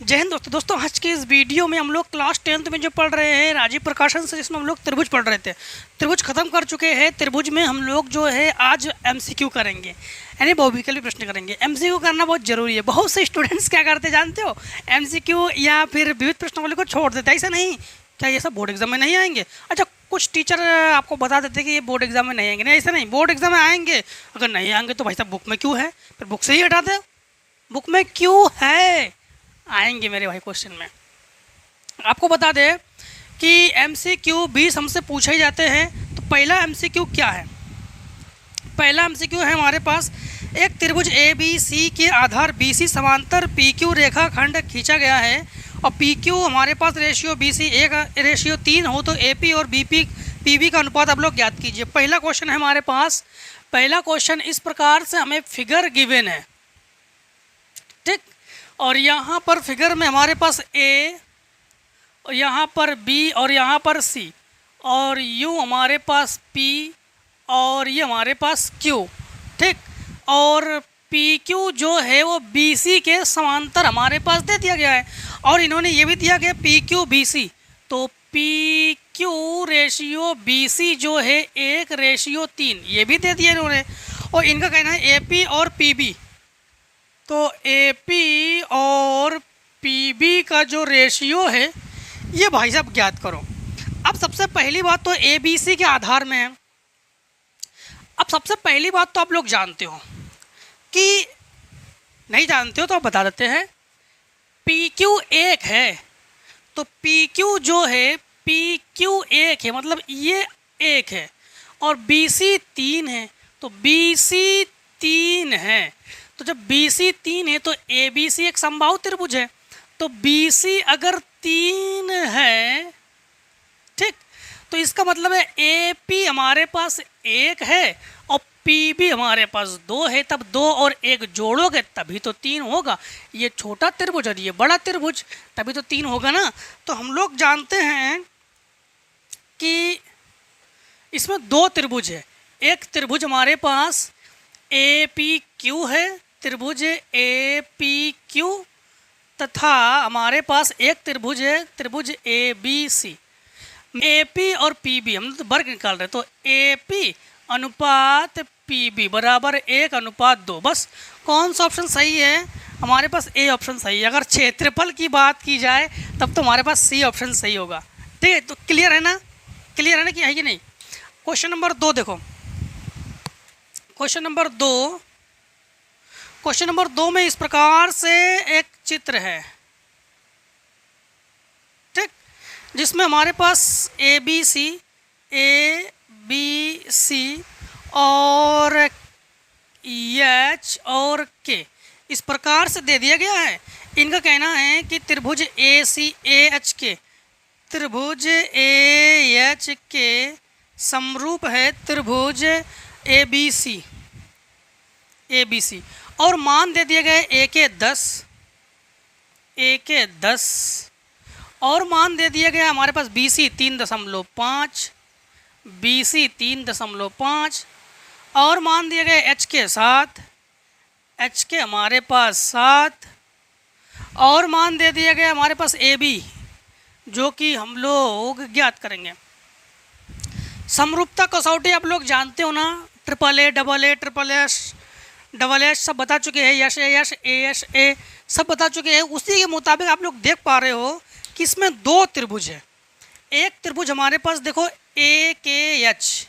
जय हिंद दोस्तों आज के इस वीडियो में हम लोग क्लास 10th में जो पढ़ रहे हैं राजीव प्रकाशन से, जिसमें हम लोग त्रिभुज पढ़ रहे थे। त्रिभुज खत्म कर चुके हैं। त्रिभुज में हम लोग जो है आज एमसीक्यू करेंगे, यानी बहुविकल्पी प्रश्न करेंगे। एमसीक्यू करना बहुत ज़रूरी है। बहुत से स्टूडेंट्स क्या करते जानते हो, एमसीक्यू या फिर विविध प्रश्नावली को छोड़ देते। ऐसा नहीं, क्या ये सब बोर्ड एग्जाम में नहीं आएंगे? अच्छा, कुछ टीचर आपको बता देते कि ये बोर्ड एग्जाम में नहीं आएंगे। नहीं, ऐसा नहीं, बोर्ड एग्जाम में आएंगे। अगर नहीं आएंगे तो भाई साहब बुक में क्यों है, फिर बुक से ही हटा दो। बुक में क्यों है, आएंगे मेरे भाई क्वेश्चन में। आपको बता दें कि एमसीक्यू 20 हमसे पूछे ही जाते हैं। तो पहला एमसीक्यू क्या है? पहला एमसीक्यू है हमारे पास, एक त्रिभुज ए बी सी के आधार BC समांतर PQ रेखाखंड खींचा गया है और PQ हमारे पास रेशियो BC 1:3 हो तो AP और PB का अनुपात आप लोग ज्ञात कीजिए। पहला क्वेश्चन है हमारे पास। पहला क्वेश्चन इस प्रकार से हमें फिगर गिवन है, ठीक। और यहाँ पर फिगर में हमारे पास A और यहाँ पर B और यहाँ पर C और U हमारे पास P और ये हमारे पास Q, ठीक। और PQ जो है वो BC के समांतर हमारे पास दे दिया गया है। और इन्होंने ये भी दिया गया PQ BC, तो PQ रेशियो BC जो है 1:3, ये भी दे दिया इन्होंने। और इनका कहना है AP और PB, तो AP और PB का जो रेशियो है ये भाई साहब ज्ञात करो। अब सबसे पहली बात तो ABC के आधार में है। अब सबसे पहली बात तो आप लोग जानते हो कि, नहीं जानते हो तो आप बता देते हैं, PQ 1 है तो PQ जो है PQ 1 है, मतलब ये 1 है। और BC 3 है तो BC 3 है। तो जब BC 3 है तो ABC एक समबाहु त्रिभुज है। तो BC अगर 3 है, ठीक, तो इसका मतलब है AP हमारे पास 1 है और PB हमारे पास 2 है। तब 2 और 1 जोड़ोगे तभी तो 3 होगा। ये छोटा त्रिभुज और ये बड़ा त्रिभुज, तभी तो 3 होगा ना। तो हम लोग जानते हैं कि इसमें 2 त्रिभुज है। एक त्रिभुज हमारे पास APQ है, त्रिभुज APQ, तथा हमारे पास एक त्रिभुज है, त्रिभुज ABC। AP और PB हम तो वर्ग निकाल रहे, तो AP अनुपात PB बराबर 1:2। बस कौन सा ऑप्शन सही है? हमारे पास A ऑप्शन सही है। अगर क्षेत्रफल की बात की जाए तब तो हमारे पास C ऑप्शन सही होगा, ठीक है। तो क्लियर है ना, क्लियर है ना कि है कि नहीं? क्वेश्चन नंबर 2 देखो। क्वेश्चन नंबर 2, क्वेश्चन नंबर 2 में इस प्रकार से एक चित्र है, ठीक, जिसमें हमारे पास ABC और H और K इस प्रकार से दे दिया गया है। इनका कहना है कि त्रिभुज AHK, त्रिभुज AHK समरूप है त्रिभुज ABC और मान दे दिए गए A के 10 और मान दे दिया गया हमारे पास BC 3.5, BC 3.5 और मान दिए गए H के 7, H के हमारे पास 7 और मान दे दिया गया हमारे पास AB, जो कि हम लोग ज्ञात करेंगे। समरूपता कसौटी आप लोग जानते हो ना, AAA, AA, SSS सब बता चुके हैं, AS सब बता चुके हैं। उसी के मुताबिक आप लोग देख पा रहे हो कि इसमें 2 त्रिभुज है। एक त्रिभुज हमारे पास देखो AKH,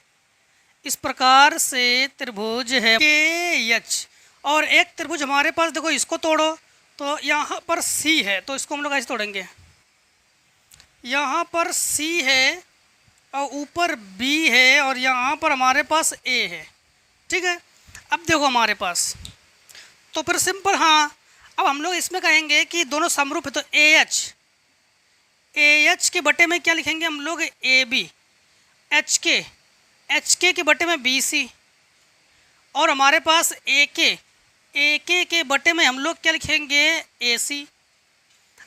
इस प्रकार से त्रिभुज है KH। और एक त्रिभुज हमारे पास देखो, इसको तोड़ो तो यहाँ पर C है, तो इसको हम लोग ऐसे तोड़ेंगे। यहाँ पर C है और ऊपर B है और यहाँ पर हमारे पास A है, ठीक है। अब देखो हमारे पास, तो फिर सिंपल, हाँ, अब हम लोग इसमें कहेंगे कि दोनों समरूप है तो AH के बटे में क्या लिखेंगे हम लोग? AB। HK के बटे में BC और हमारे पास AK के बटे में हम लोग क्या लिखेंगे? AC।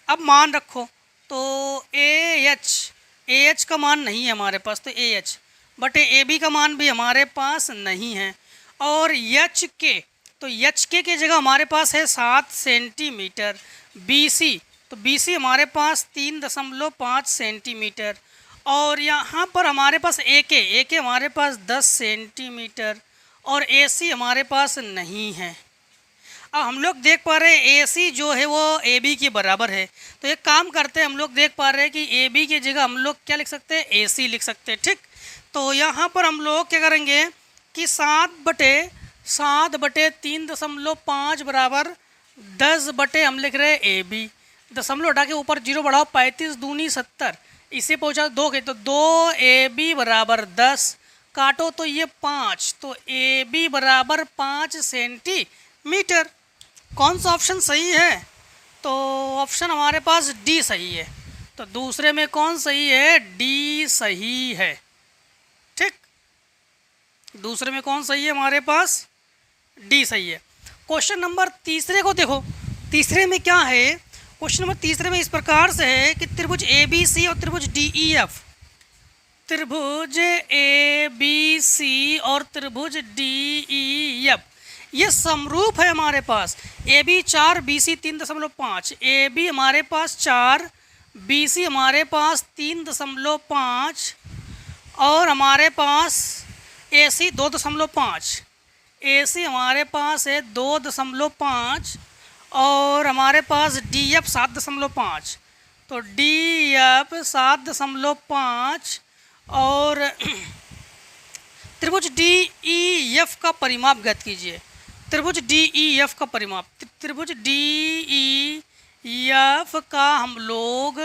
अब मान रखो तो AH का मान नहीं है हमारे पास, तो AH बटे AB का मान भी हमारे पास नहीं है। और HK, तो HK की जगह हमारे पास है 7 सेंटीमीटर, BC तो BC हमारे पास 3.5 सेंटीमीटर, और यहाँ पर हमारे पास AK हमारे पास 10 सेंटीमीटर, और AC हमारे पास नहीं है। अब हम लोग देख पा रहे हैं AC जो है वो AB के बराबर है, तो एक काम करते हैं, हम लोग देख पा रहे हैं कि AB की जगह हम लोग क्या लिख सकते हैं, AC लिख सकते हैं। ठीक, तो यहाँ पर हम लोग क्या करेंगे कि 7/3.5 बराबर 10 हम लिख रहे हैं AB, दशमलव हटा के ऊपर 0 बढ़ाओ, 35 दूनी 70, इसे पहुँचा 2 के, तो 2AB बराबर 10, काटो तो ये 5, तो AB बराबर 5 सेंटीमीटर। कौन सा ऑप्शन सही है? तो ऑप्शन हमारे पास डी सही है। तो दूसरे में कौन सही है? डी सही है। ठीक, दूसरे में कौन सही है हमारे पास? डी सही है। क्वेश्चन नंबर तीसरे को देखो, तीसरे में क्या है? क्वेश्चन नंबर तीसरे में इस प्रकार से है कि त्रिभुज ABC और त्रिभुज DEF, त्रिभुज ABC और त्रिभुज DEF ये समरूप है हमारे पास। AB 4 BC 3.5, AB हमारे पास 4, BC हमारे पास 3.5, और हमारे पास AC 2.5, AC हमारे पास है 2.5, और हमारे पास DF 7.5, तो DF 7.5, और त्रिभुज DEF का परिमाप ज्ञात कीजिए। त्रिभुज DEF का परिमाप, त्रिभुज DEF का हम लोग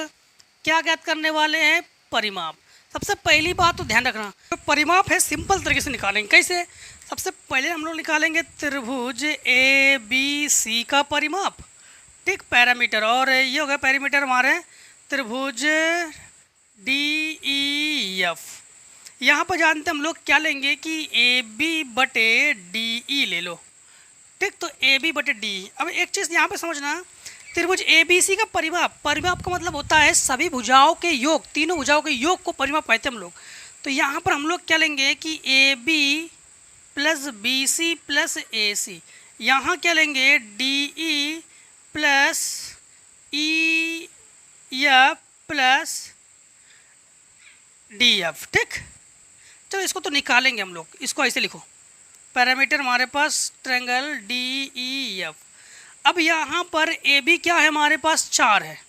क्या ज्ञात करने वाले हैं? परिमाप। सबसे पहली बात तो ध्यान रखना, तो परिमाप है सिंपल तरीके से निकालेंगे। कैसे? सबसे पहले हम लोग निकालेंगे त्रिभुज ABC का परिमाप, ठीक, पैरामीटर, और ये हो गया पैरामीटर हमारे त्रिभुज DEF। यहाँ पर जानते हम लोग क्या लेंगे कि AB/DE ले लो। ठीक, तो AB/DE। अब एक चीज़ यहाँ पे समझना, त्रिभुज ABC का परिमाप, परिमाप का मतलब होता है सभी भुजाओं के योग, तीनों भुजाओं के योग को परिमाप कहते हैं हम लोग। तो यहाँ पर हम लोग क्या लेंगे कि AB + BC + AC, यहाँ क्या लेंगे DE + EF + DF। ठीक, चलो इसको तो निकालेंगे हम लोग, इसको ऐसे लिखो, पैरामीटर हमारे पास ट्रायंगल DEF। अब यहाँ पर AB क्या है हमारे पास? 4 है,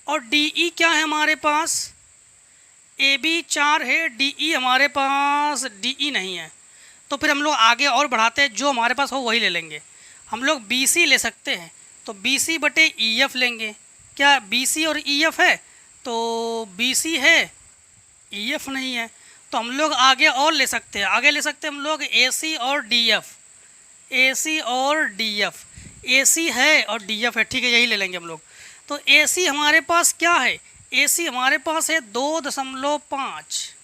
और DE क्या है हमारे पास? AB 4 है, DE हमारे पास DE नहीं है। तो फिर हम लोग आगे और बढ़ाते हैं, जो हमारे पास हो वही ले लेंगे। हम लोग BC ले सकते हैं, तो BC/EF लेंगे। क्या BC और EF है? तो BC है, EF नहीं है, तो हम लोग आगे और ले सकते हैं, आगे ले सकते हैं हम लोग AC और DF, AC और DF, AC है और DF है, ठीक है, यही ले लेंगे हम लोग। तो AC हमारे पास क्या है? AC हमारे पास है 2.5,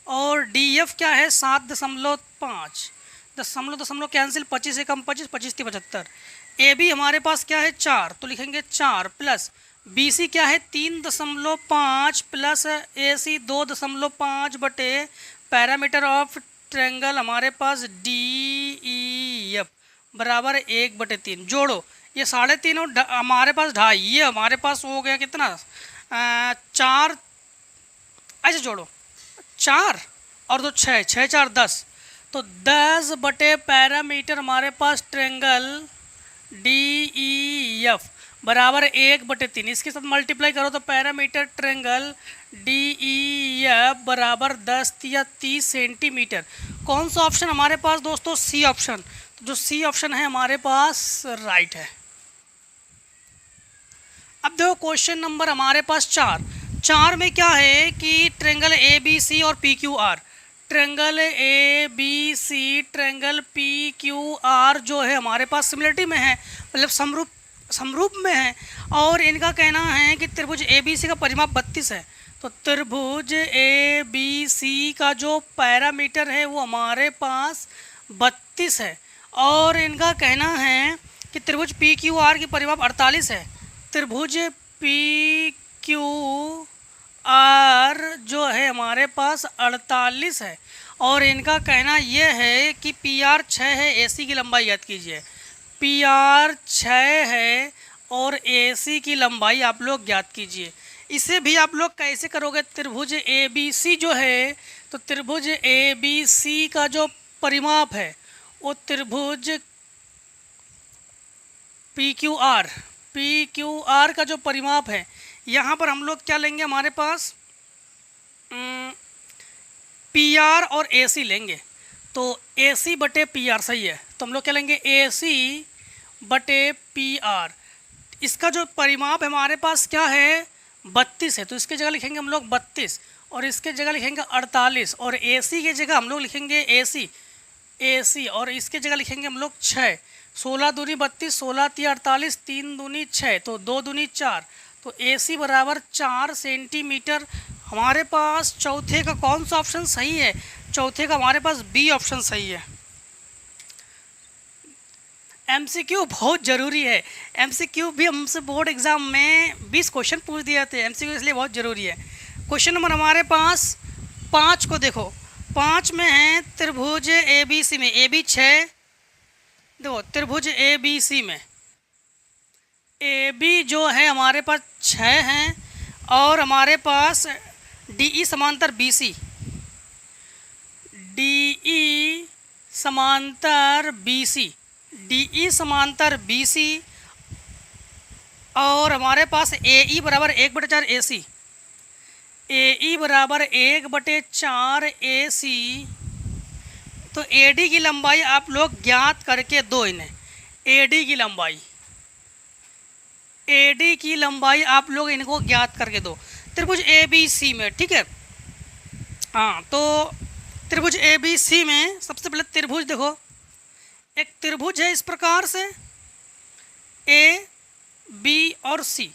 और DF क्या है? 7.5, दशमलव कैंसिल, 25 से कम 25, 25 × 75। AB हमारे पास क्या है? 4, तो लिखेंगे 4 प्लस BC क्या है? 3.5 प्लस AC 2.5 बटे पैरामीटर ऑफ ट्रायंगल हमारे पास DEF बराबर 1/3। जोड़ो, ये 3.5 और हमारे पास 2.5, ये हमारे पास हो गया कितना? 4, ऐसे जोड़ो, 4 और 2 6, 6 4 10, तो 10 बटे पैरामीटर हमारे पास ट्रायंगल DEF बराबर 1/3। इसके साथ मल्टीप्लाई करो तो पैरामीटर ट्रायंगल DEF बराबर 10 या 30 सेंटीमीटर। कौन सा ऑप्शन हमारे पास दोस्तों? C option. तो जो सी ऑप्शन है हमारे पास राइट है। अब देखो क्वेश्चन नंबर हमारे पास 4 में क्या है कि ट्रायंगल ABC और PQR, triangle ABC triangle PQR जो है हमारे पास सिमिलरिटी में है, मतलब समरूप में है, और इनका कहना है कि त्रिभुज ABC का परिमाप 32 है। तो त्रिभुज ABC का जो पैरामीटर है वो हमारे पास 32 है, और इनका कहना है कि त्रिभुज PQR की परिमाप 48 है। त्रिभुज PQR जो है हमारे पास 48 है, और इनका कहना यह है कि PR 6 है। AC की लंबाई याद कीजिए, PR 6 है और AC की लंबाई आप लोग ज्ञात कीजिए। इसे भी आप लोग कैसे करोगे? त्रिभुज ABC जो है, तो त्रिभुज ABC का जो परिमाप है वो त्रिभुज PQR का जो परिमाप है, यहाँ पर हम लोग क्या लेंगे? हमारे पास PR और AC लेंगे। तो AC बटे PR सही है, तो हम लोग क्या लेंगे? AC बटे PR। इसका जो परिमाप है हमारे पास क्या है? 32 है, तो इसके जगह लिखेंगे हम लोग 32 और इसके जगह लिखेंगे 48 और AC की जगह हम लोग लिखेंगे AC और इसके जगह लिखेंगे हम लोग 6। 16 दूनी 32, 16 × 48, 3 दूनी 6, तो 2 दूनी 4, तो AC बराबर 4 सेंटीमीटर। हमारे पास चौथे का कौन सा ऑप्शन सही है? चौथे का हमारे पास B ऑप्शन सही है। MCQ बहुत ज़रूरी है। MCQ भी हमसे बोर्ड एग्ज़ाम में 20 क्वेश्चन पूछ दिए थे। MCQ इसलिए बहुत ज़रूरी है। क्वेश्चन नंबर हमारे पास 5 को देखो। 5 में है त्रिभुज ABC में AB 6, देखो त्रिभुज ABC में AB जो है हमारे पास 6 हैं और हमारे पास DE समांतर BC, DE समांतर BC और हमारे पास AE बराबर 1/4 AC, AE बराबर 1/4 AC। तो AD की लंबाई आप लोग ज्ञात करके दो इन्हें। AD की लंबाई आप लोग इनको ज्ञात करके दो त्रिभुज ABC में, ठीक है। हाँ, तो त्रिभुज ABC में सबसे पहले त्रिभुज देखो, एक त्रिभुज है इस प्रकार से A, B और C।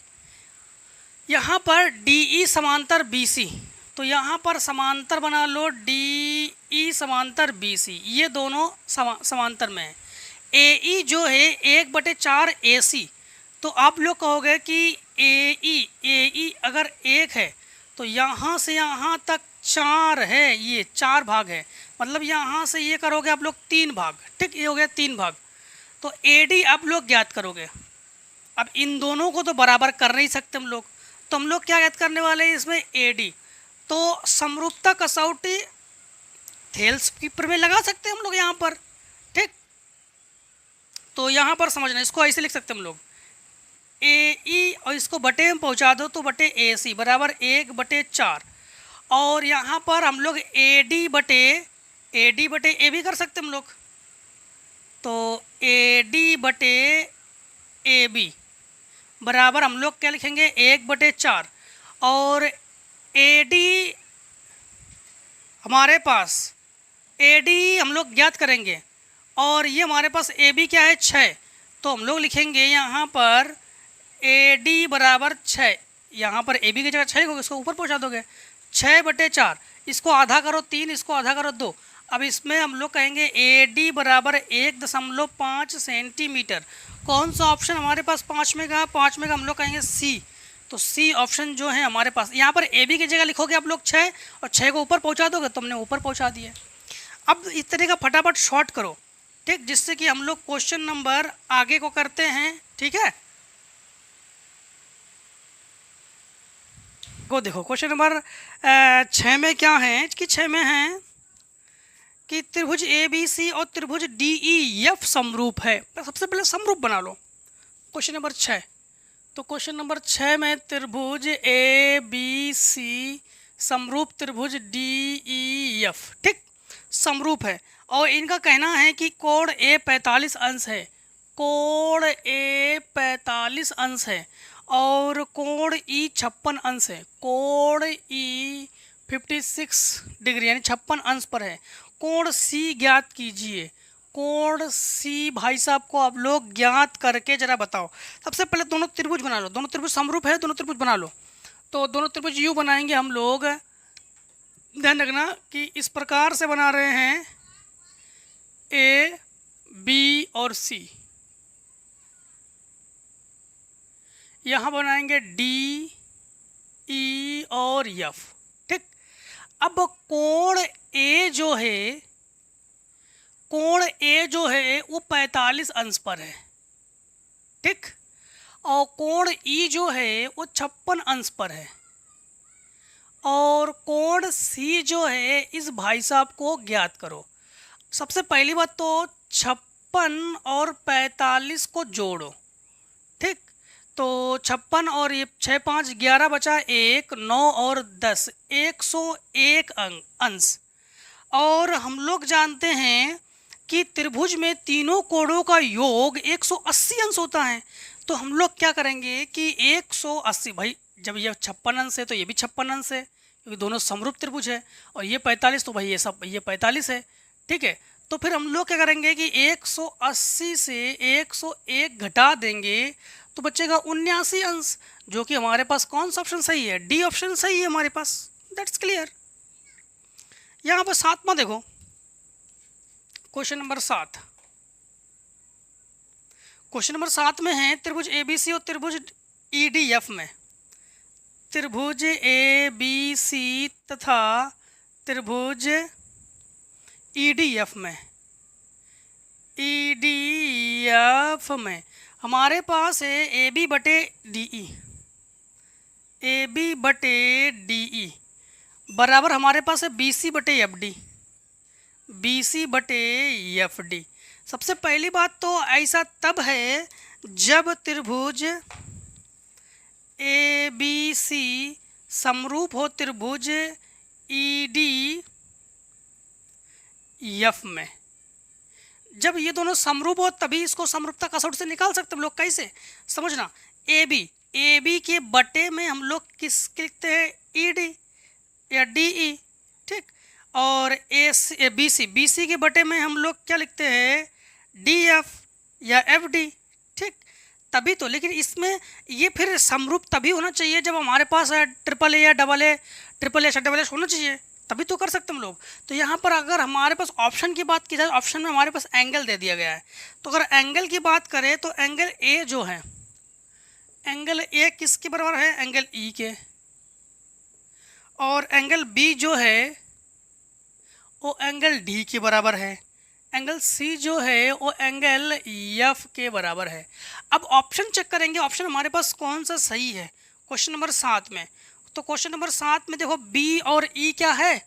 यहाँ पर DE समांतर BC, तो यहाँ पर समांतर बना लो DE समांतर BC, ये दोनों समांतर में है। AE जो है 1/4 AC, तो आप लोग कहोगे कि AE अगर 1 है तो यहाँ से यहाँ तक 4 है, ये 4 भाग है, मतलब यहाँ से ये करोगे आप लोग 3 भाग, ठीक, ये हो गया 3 भाग। तो AD आप लोग ज्ञात करोगे। अब इन दोनों को तो बराबर कर नहीं सकते हम लोग, तो हम लोग क्या ज्ञात करने वाले हैं इसमें? AD। तो समरूपता कसौटी थेल्स कीपर में लगा सकते हैं हम लोग यहाँ पर, ठीक। तो यहाँ पर समझना, इसको ऐसे लिख सकते हैं हम लोग AE और इसको बटे में पहुँचा दो तो बटे AC बराबर 1/4 और यहाँ पर हम लोग AD बटे AB कर सकते हम लोग। तो AD बटे AB बराबर हम लोग क्या लिखेंगे? 1/4 और AD हमारे पास AD हम लोग ज्ञात करेंगे और ये हमारे पास AB क्या है? 6, तो हम लोग लिखेंगे यहाँ पर AD बराबर 6, यहाँ पर AB की जगह 6 होगा, इसको ऊपर पहुँचा दोगे 6/4, इसको आधा करो 3, इसको आधा करो 2। अब इसमें हम लोग कहेंगे AD बराबर 1.5 सेंटीमीटर। कौन सा ऑप्शन हमारे पास 5 में का? 5 में का हम लोग कहेंगे C। तो C ऑप्शन जो है हमारे पास, यहाँ पर AB की जगह लिखोगे आप लोग 6 और 6 को ऊपर पहुँचा दोगे तो हमने ऊपर पहुँचा दिया। अब इस तरह का फटाफट शॉर्ट करो, ठीक, जिससे कि हम लोग क्वेश्चन नंबर आगे को करते हैं, ठीक है। को देखो क्वेश्चन नंबर 6 में क्या है कि 6 में है कि त्रिभुज ABC और त्रिभुज DEF समरूप है। तो सबसे पहले समरूप बना लो क्वेश्चन नंबर 6। तो क्वेश्चन नंबर 6 में त्रिभुज ABC समरूप त्रिभुज DEF, ठीक, समरूप है और इनका कहना है कि कोण A 45 अंश है, कोण A 45 अंश है और कोण E 56 अंश है, कोण E 56 डिग्री यानी 56 अंश पर है। कोण C ज्ञात कीजिए। कोण C भाई साहब को आप लोग ज्ञात करके जरा बताओ। सबसे पहले दोनों त्रिभुज बना लो, दोनों त्रिभुज समरूप है, दोनों त्रिभुज बना लो। तो दोनों त्रिभुज यूँ बनाएंगे हम लोग, ध्यान रखना कि इस प्रकार से बना रहे हैं A, B और C। यहाँ बनाएंगे D, E और F, ठीक। अब कोण A जो है, कोण A जो है वो 45 अंश पर है, ठीक। और कोण ई जो है वो 56 अंश पर है, और कोण सी जो है इस भाई साहब को ज्ञात करो। सबसे पहली बात तो 56 और 45 को जोड़ो, ठीक। तो 56 और ये 6 5 11 बचा 1, 9 और 10, 101 अंश। और हम लोग जानते हैं कि त्रिभुज में तीनों कोणों का योग 180 अंश होता है। तो हम लोग क्या करेंगे कि 180, भाई जब ये 56 अंश है तो ये भी 56 अंश है, क्योंकि दोनों समरूप त्रिभुज है। और ये 45, तो भाई ये 45 है, ठीक है। तो फिर हम लोग क्या करेंगे कि 180 से 101 घटा देंगे तो बचेगा 79 अंश, जो कि हमारे पास कौन सा ऑप्शन सही है? डी ऑप्शन सही है हमारे पास। That's clear. यहाँ पर 7वां देखो, क्वेश्चन नंबर 7। क्वेश्चन नंबर 7 में है त्रिभुज ABC और त्रिभुज EDF में, त्रिभुज ABC तथा त्रिभुज EDF में हमारे पास है AB बटे DE बराबर हमारे पास है BC बटे FD। सबसे पहली बात तो ऐसा तब है जब त्रिभुज ABC समरूप हो त्रिभुज EDF में। जब ये दोनों समरूप हो तभी इसको समरूपता कसौटी से निकाल सकते हम लोग। कैसे? समझना, AB के बटे में हम लोग किस लिखते हैं? ED या DE, ठीक। और BC के बटे में हम लोग क्या लिखते हैं? DF या FD, ठीक। तभी तो, लेकिन इसमें ये फिर समरूप तभी होना चाहिए जब हमारे पास ट्रिपल ए या डबल ए होना चाहिए, तभी तो कर सकते हम लोग। तो यहाँ पर अगर हमारे पास ऑप्शन की बात की जाए, ऑप्शन में हमारे पास एंगल दे दिया गया है। तो अगर एंगल की बात करें तो एंगल ए जो है, एंगल ए किसके बराबर है? एंगल ई के। और एंगल बी जो है वो एंगल डी के बराबर है। एंगल सी जो है वो एंगल एफ के बराबर है। अब ऑप्शन चेक करेंगे, ऑप्शन हमारे पास कौन सा सही है क्वेश्चन नंबर 7 में। तो क्वेश्चन नंबर 7 में देखो बी और ई क्या है?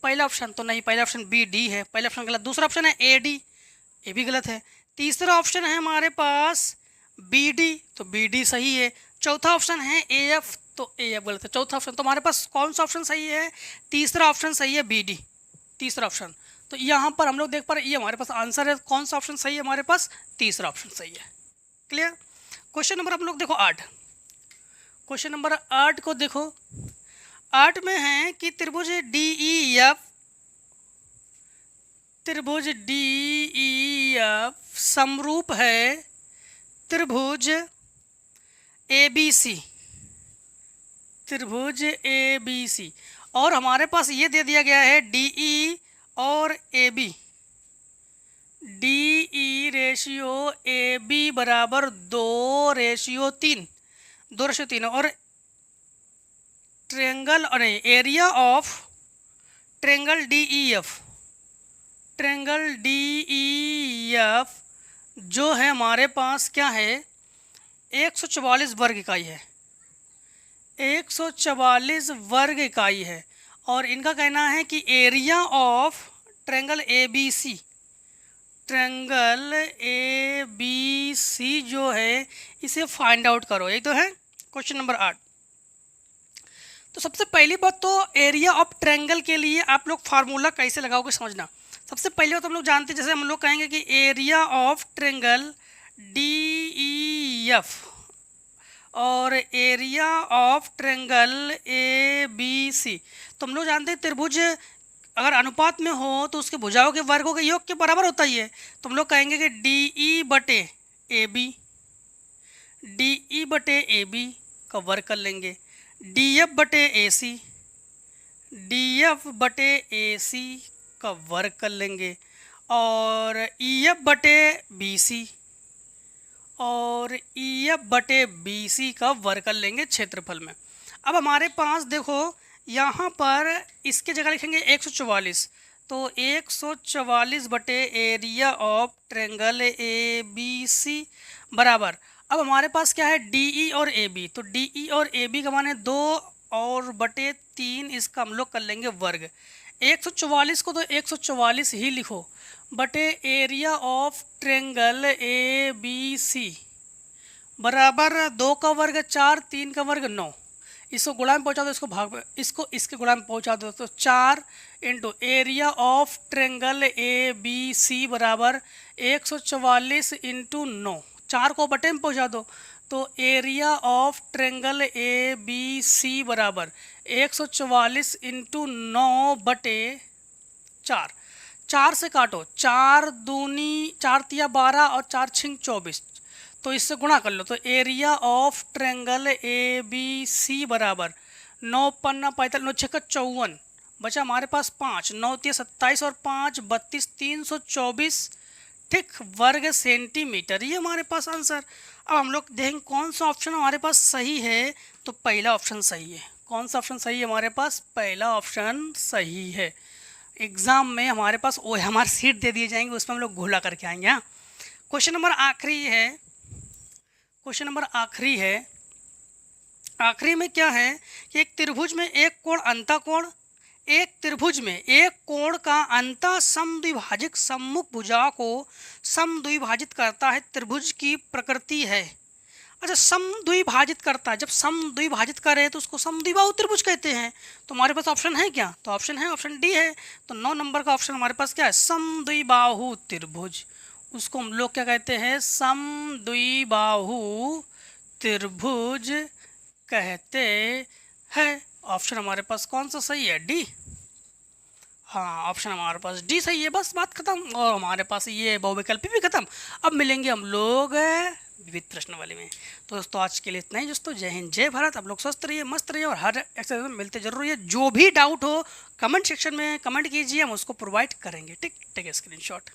पहला ऑप्शन तो नहीं, पहला ऑप्शन बी डी है, पहला ऑप्शन गलत। दूसरा ऑप्शन है ए डी, ये भी गलत है। तीसरा ऑप्शन है हमारे पास बी डी, तो बी डी सही है। चौथा ऑप्शन है ए एफ, तो ए एफ गलत है। चौथा ऑप्शन तो हमारे पास कौन सा ऑप्शन सही है? तीसरा ऑप्शन सही है, बी डी, तीसरा ऑप्शन। तो यहाँ पर हम लोग देख पा रहे हैं ये हमारे पास आंसर है। कौन सा ऑप्शन सही है हमारे पास? तीसरा ऑप्शन सही है। क्लियर। क्वेश्चन नंबर हम लोग देखो 8। क्वेश्चन नंबर 8 को देखो, 8 में है कि त्रिभुज DEF समरूप है त्रिभुज ABC, और हमारे पास ये दे दिया गया है DE और AB, DE रेशियो AB बराबर 2:3, और triangle area of triangle DEF जो है हमारे पास क्या है? 144 वर्ग इकाई है, 144 वर्ग इकाई है। और इनका कहना है कि एरिया ऑफ ट्रेंगल ABC जो है इसे फाइंड आउट करो। यही तो है क्वेश्चन नंबर 8। तो सबसे पहली बात तो एरिया ऑफ ट्रेंगल के लिए आप लोग फार्मूला कैसे लगाओगे समझना। सबसे पहले बात हम लोग जानते हैं, जैसे हम लोग कहेंगे कि एरिया ऑफ ट्रेंगल DEF और एरिया ऑफ ट्रेंगल ABC, तो हम लोग जानते हैं त्रिभुज अगर अनुपात में हो तो उसके भुजाओं के वर्गों के योग के बराबर होता ही है। तो हम लोग कहेंगे कि DE बटे AB का वर्ग कर लेंगे, DF बटे AC का वर्ग कर लेंगे, और EF बटे BC का वर्ग कर लेंगे क्षेत्रफल में। अब हमारे पास देखो यहाँ पर इसके जगह लिखेंगे 144, तो 144 बटे एरिया ऑफ ट्रेंगल ABC बराबर, अब हमारे पास क्या है, डी ई और ए बी। तो डी ई और ए बी का माने 2/3, इसका हम लोग कर लेंगे वर्ग। 144 को तो 144 ही लिखो बटे area of triangle A B C बराबर 2 का वर्ग 4, 3 का वर्ग 9। इसको गुणा में पहुंचा दो, इसको भाग में, इसको इसके गुणा में पहुंचा दो। तो 4 into area of triangle A B C बराबर 144 इंटू 9। 4 को बटे में पहुंचा दो, तो area of triangle A B C बराबर 144 इंटू 9 बटे 4। 4 से काटो, 4 दूनी 4 तिया 12 और 4 छिंग 24, तो इससे गुणा कर लो। तो area of triangle A B C बराबर 9 पन्ना 45, 9 छक्का 54, बचा हमारे पास 5, 9 तिया 27 और 5 32, 324 ठीक वर्ग सेंटीमीटर। ये हमारे पास आंसर। अब हम लोग देखेंगे कौन सा ऑप्शन हमारे पास सही है। तो पहला ऑप्शन सही है। कौन सा ऑप्शन सही है हमारे पास, पहला ऑप्शन सही है। एग्ज़ाम में हमारे पास वो हमारे सीट दे दिए जाएंगे, उसमें हम लोग घोला करके आएंगे। हाँ, क्वेश्चन नंबर आखिरी है। क्वेश्चन नंबर आखिरी है। आखिरी में क्या है कि एक त्रिभुज में एक कोण अंतःकोण, एक त्रिभुज में एक कोण का अंतः समद्विभाजक सम्मुख भुजा को समद्विभाजित करता है। त्रिभुज की प्रकृति है। अच्छा, समद्विभाजित करता है, जब समद्विभाजित करे तो उसको समद्विबाहु त्रिभुज कहते हैं। तो हमारे पास ऑप्शन है क्या, तो ऑप्शन है, ऑप्शन डी है। तो 9 नंबर का ऑप्शन हमारे पास क्या है, समद्विबाहु त्रिभुज। उसको हम लोग क्या कहते हैं, समद्विबाहु त्रिभुज कहते हैं। ऑप्शन हमारे पास कौन सा सही है, डी। हाँ, ऑप्शन हमारे पास डी सही है। बस बात खत्म, और हमारे पास ये बहुविकल्पी भी खत्म। अब मिलेंगे हम लोग विविध प्रश्न वाले में। तो दोस्तों आज के लिए इतना ही दोस्तों। जय हिंद, जय भारत। आप लोग स्वस्थ रहिए, मस्त रहिए, और हर एक्सरसाइज में मिलते जरूर रहिए। जो भी डाउट हो कमेंट सेक्शन में कमेंट कीजिए, हम उसको प्रोवाइड करेंगे। ठीक, टेक स्क्रीनशॉट।